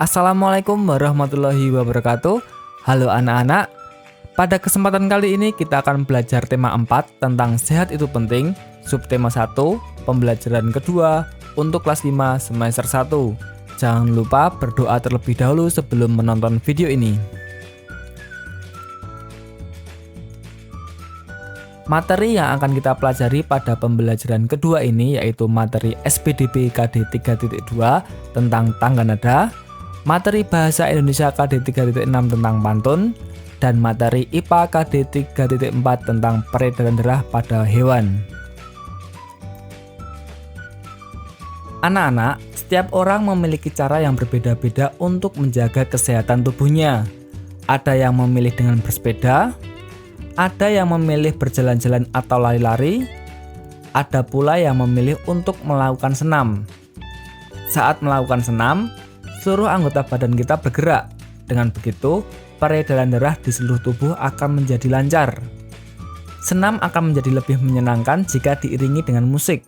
Assalamualaikum warahmatullahi wabarakatuh. Halo anak-anak. Pada kesempatan kali ini kita akan belajar tema 4 tentang sehat itu penting, subtema 1, pembelajaran kedua untuk kelas 5 semester 1. Jangan lupa berdoa terlebih dahulu sebelum menonton video ini. Materi yang akan kita pelajari pada pembelajaran kedua ini yaitu materi SPDB KD 3.2 tentang tangga nada, materi Bahasa Indonesia KD 3.6 tentang pantun, dan materi IPA KD 3.4 tentang peredaran darah pada hewan. Anak-anak, setiap orang memiliki cara yang berbeda-beda untuk menjaga kesehatan tubuhnya. Ada yang memilih dengan bersepeda, ada yang memilih berjalan-jalan atau lari-lari, ada pula yang memilih untuk melakukan senam. Saat melakukan senam, seluruh anggota badan kita bergerak. Dengan begitu, peredaran darah di seluruh tubuh akan menjadi lancar. Senam akan menjadi lebih menyenangkan jika diiringi dengan musik.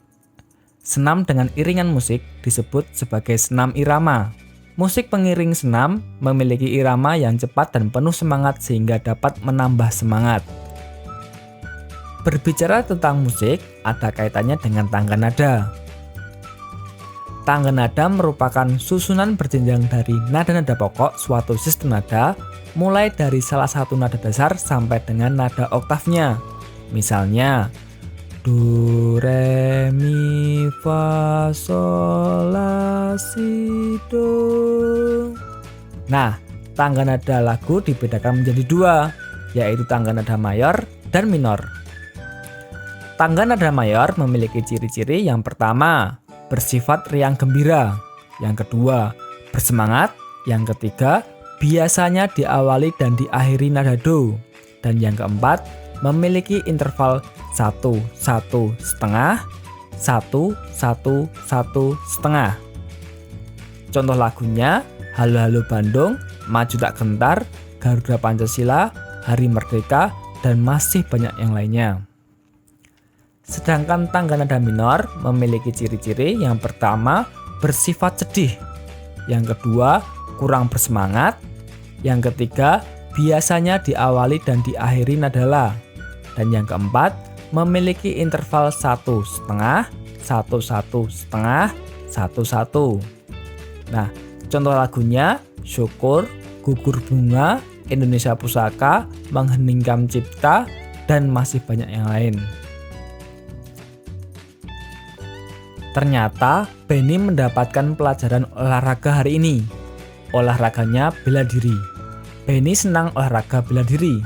Senam dengan iringan musik disebut sebagai senam irama. Musik pengiring senam memiliki irama yang cepat dan penuh semangat sehingga dapat menambah semangat. Berbicara tentang musik, ada kaitannya dengan tangga nada. Tangga nada merupakan susunan berjenjang dari nada-nada pokok suatu sistem nada, mulai dari salah satu nada dasar sampai dengan nada oktavnya. Misalnya, do, re, mi, fa, sol, la, si, do. Nah, tangga nada lagu dibedakan menjadi dua, yaitu tangga nada mayor dan minor. Tangga nada mayor memiliki ciri-ciri yang pertama, bersifat riang gembira. Yang kedua, bersemangat. Yang ketiga, biasanya diawali dan diakhiri nada do. Dan yang keempat, memiliki interval 1, 1, setengah, 1, 1, 1, setengah. Contoh lagunya, Halo Halo Bandung, Maju Tak Gentar, Garuda Pancasila, Hari Merdeka, dan masih banyak yang lainnya. Sedangkan tangga nada minor memiliki ciri-ciri yang pertama, bersifat sedih. Yang kedua, kurang bersemangat. Yang ketiga, biasanya diawali dan diakhiri nada la. Dan yang keempat, memiliki interval 1 setengah, 1 1 setengah, 1 1. Nah, contoh lagunya Syukur, Gugur Bunga, Indonesia Pusaka, Mengheningkan Cipta, dan masih banyak yang lain. Ternyata Benny mendapatkan pelajaran olahraga hari ini. Olahraganya bela diri. Benny senang olahraga bela diri.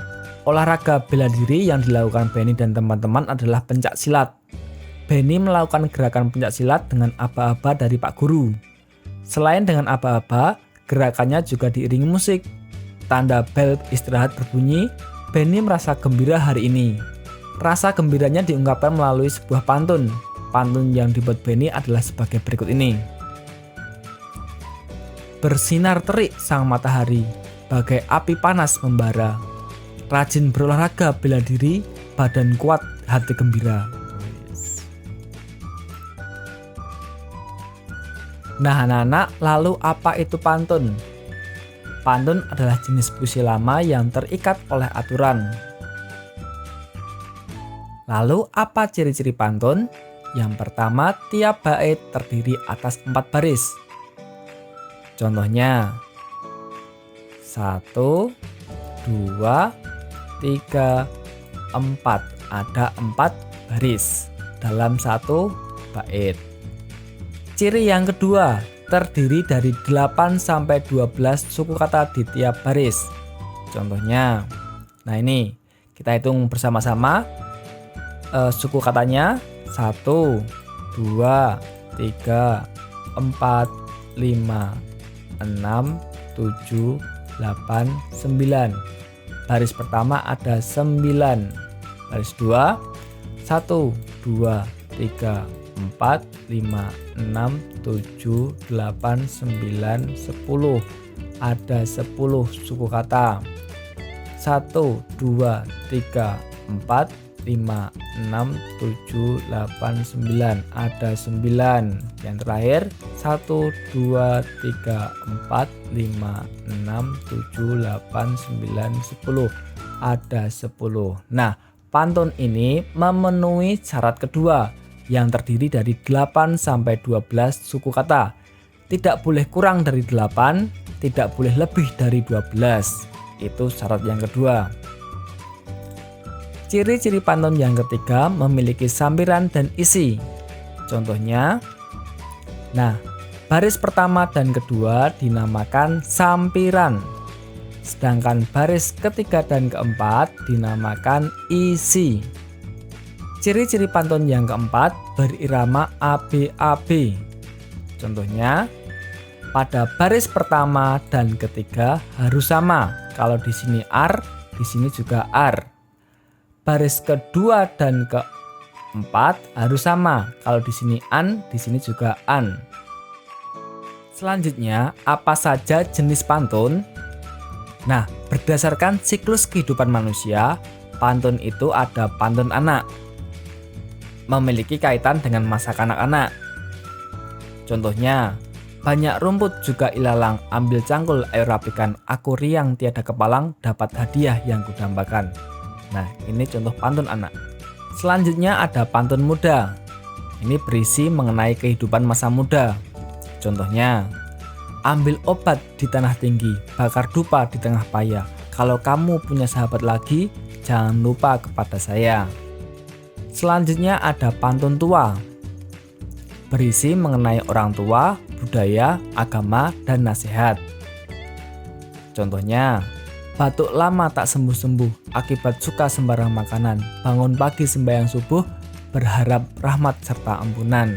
Olahraga bela diri yang dilakukan Benny dan teman-teman adalah pencak silat. Benny melakukan gerakan pencak silat dengan aba-aba dari Pak Guru. Selain dengan aba-aba, gerakannya juga diiringi musik. Tanda bel istirahat berbunyi, Benny merasa gembira hari ini. Rasa gembiranya diungkapkan melalui sebuah pantun. Pantun yang dibuat Benny adalah sebagai berikut ini. Bersinar terik sang matahari, bagai api panas membara. Rajin berolahraga bela diri, badan kuat, hati gembira. Nah anak-anak, lalu apa itu pantun? Pantun adalah jenis puisi lama yang terikat oleh aturan. Lalu apa ciri-ciri pantun? Yang pertama, tiap bait terdiri atas 4 baris. Contohnya 1, 2, 3, 4. Ada 4 baris dalam satu bait. Ciri yang kedua, terdiri dari 8 sampai 12 suku kata di tiap baris. Contohnya, nah ini kita hitung bersama-sama suku katanya. 1, 2, 3, 4, 5, 6, 7, 8, 9. Baris pertama ada 9. Baris 2, 1, 2, 3, 4, 5, 6, 7, 8, 9, 10. Ada 10 suku kata. 1, 2, 3, 4, 5, 6, 7, 8, 9. Ada 9. Yang terakhir 1, 2, 3, 4, 5, 6, 7, 8, 9, 10. Ada 10. Nah, pantun ini memenuhi syarat kedua yang terdiri dari 8 sampai 12 suku kata. Tidak boleh kurang dari 8, tidak boleh lebih dari 12. Itu syarat yang kedua. Ciri-ciri pantun yang ketiga memiliki sampiran dan isi. Contohnya, baris pertama dan kedua dinamakan sampiran. Sedangkan baris ketiga dan keempat dinamakan isi. Ciri-ciri pantun yang keempat berirama ABAB. Contohnya, pada baris pertama dan ketiga harus sama. Kalau di sini ar, di sini juga ar. Baris kedua dan keempat harus sama. Kalau di sini an, di sini juga an. Selanjutnya, apa saja jenis pantun? Nah, berdasarkan siklus kehidupan manusia, pantun itu ada pantun anak. Memiliki kaitan dengan masa kanak-kanak. Contohnya, banyak rumput juga ilalang, ambil cangkul ayo rapikan, aku riang tiada kepalang, dapat hadiah yang kudambakan. Nah, ini contoh pantun anak. Selanjutnya ada pantun muda. Ini berisi mengenai kehidupan masa muda. Contohnya, ambil obat di tanah tinggi, bakar dupa di tengah payah. Kalau kamu punya sahabat lagi, jangan lupa kepada saya. Selanjutnya ada pantun tua. Berisi mengenai orang tua, budaya, agama, dan nasihat. Contohnya, batuk lama tak sembuh-sembuh akibat suka sembarang makanan. Bangun pagi sembahyang subuh, berharap rahmat serta ampunan.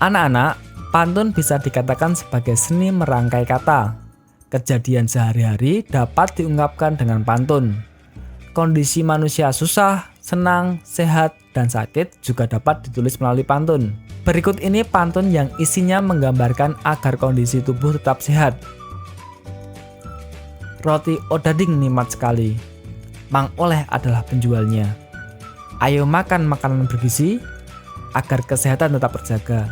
Anak-anak, pantun bisa dikatakan sebagai seni merangkai kata. Kejadian sehari-hari dapat diungkapkan dengan pantun. Kondisi manusia susah, senang, sehat, dan sakit juga dapat ditulis melalui pantun. Berikut ini pantun yang isinya menggambarkan agar kondisi tubuh tetap sehat. Roti odading nikmat sekali, Mang Oleh adalah penjualnya. Ayo makan makanan bergizi agar kesehatan tetap terjaga.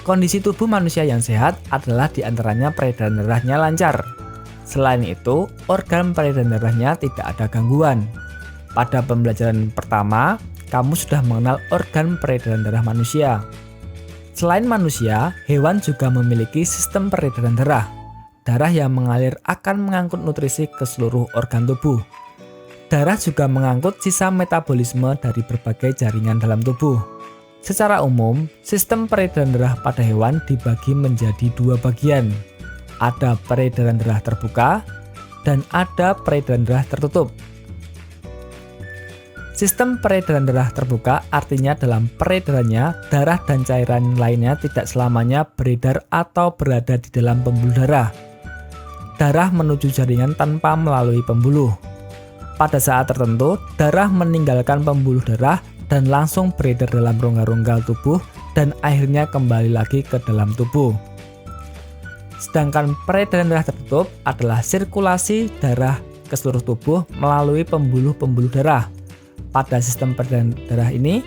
Kondisi tubuh manusia yang sehat adalah diantaranya peredaran darahnya lancar. Selain itu, organ peredaran darahnya tidak ada gangguan. Pada pembelajaran pertama, kamu sudah mengenal organ peredaran darah manusia. Selain manusia, hewan juga memiliki sistem peredaran darah. Darah yang mengalir akan mengangkut nutrisi ke seluruh organ tubuh. Darah juga mengangkut sisa metabolisme dari berbagai jaringan dalam tubuh. Secara umum, sistem peredaran darah pada hewan dibagi menjadi dua bagian. Ada peredaran darah terbuka dan ada peredaran darah tertutup. Sistem peredaran darah terbuka artinya dalam peredarannya, darah dan cairan lainnya tidak selamanya beredar atau berada di dalam pembuluh darah. Darah menuju jaringan tanpa melalui pembuluh. Pada saat tertentu, darah meninggalkan pembuluh darah dan langsung beredar dalam rongga-rongga tubuh dan akhirnya kembali lagi ke dalam tubuh. Sedangkan peredaran darah tertutup adalah sirkulasi darah ke seluruh tubuh melalui pembuluh-pembuluh darah. Pada sistem peredaran darah ini,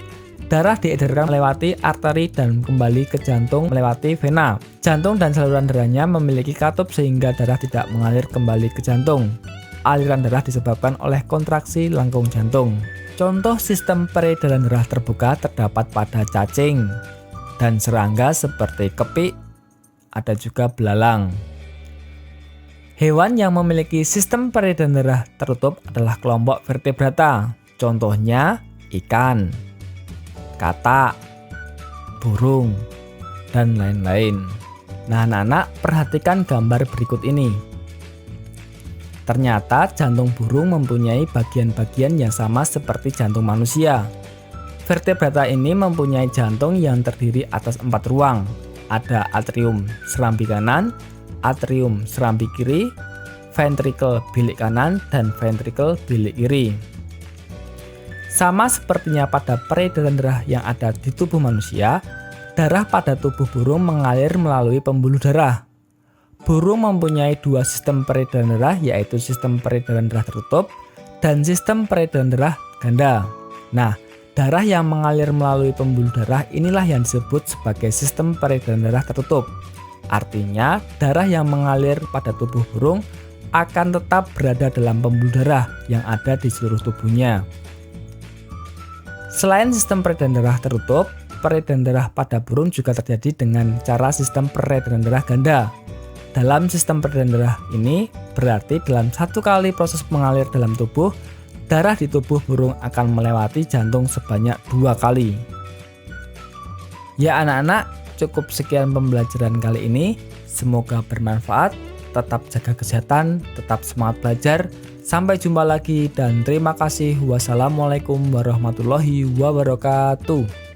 darah diedarkan melewati arteri dan kembali ke jantung melewati vena. Jantung dan saluran darahnya memiliki katup sehingga darah tidak mengalir kembali ke jantung. Aliran darah disebabkan oleh kontraksi lengkung jantung. Contoh sistem peredaran darah terbuka terdapat pada cacing dan serangga seperti kepik, ada juga belalang. Hewan yang memiliki sistem peredaran darah tertutup adalah kelompok vertebrata. Contohnya ikan, katak, burung, dan lain-lain. Nah, anak-anak, perhatikan gambar berikut ini. Ternyata jantung burung mempunyai bagian-bagian yang sama seperti jantung manusia. Vertebrata ini mempunyai jantung yang terdiri atas 4 ruang. Ada atrium serambi kanan, atrium serambi kiri, ventricle bilik kanan, dan ventricle bilik kiri. Sama sepertinya pada peredaran darah yang ada di tubuh manusia, darah pada tubuh burung mengalir melalui pembuluh darah. Burung mempunyai 2 sistem peredaran darah, yaitu sistem peredaran darah tertutup dan sistem peredaran darah ganda. Nah, darah yang mengalir melalui pembuluh darah inilah yang disebut sebagai sistem peredaran darah tertutup. Artinya, darah yang mengalir pada tubuh burung akan tetap berada dalam pembuluh darah yang ada di seluruh tubuhnya. Selain sistem peredaran darah tertutup, peredaran darah pada burung juga terjadi dengan cara sistem peredaran darah ganda. Dalam sistem peredaran darah ini, berarti dalam satu kali proses mengalir dalam tubuh, darah di tubuh burung akan melewati jantung sebanyak 2 kali. Ya anak-anak, cukup sekian pembelajaran kali ini. Semoga bermanfaat. Tetap jaga kesehatan, tetap semangat belajar. Sampai jumpa lagi dan terima kasih. Wassalamualaikum warahmatullahi wabarakatuh.